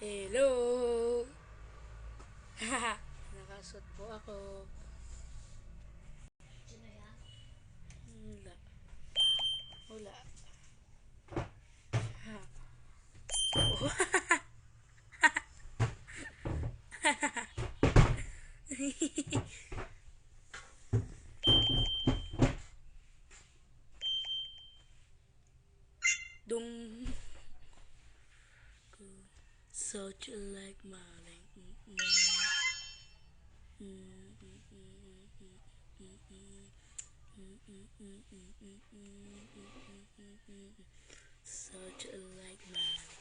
Hello! Nakasot po ako. Wala. Wala. Dung. Such a like Marley. Such a like Marley.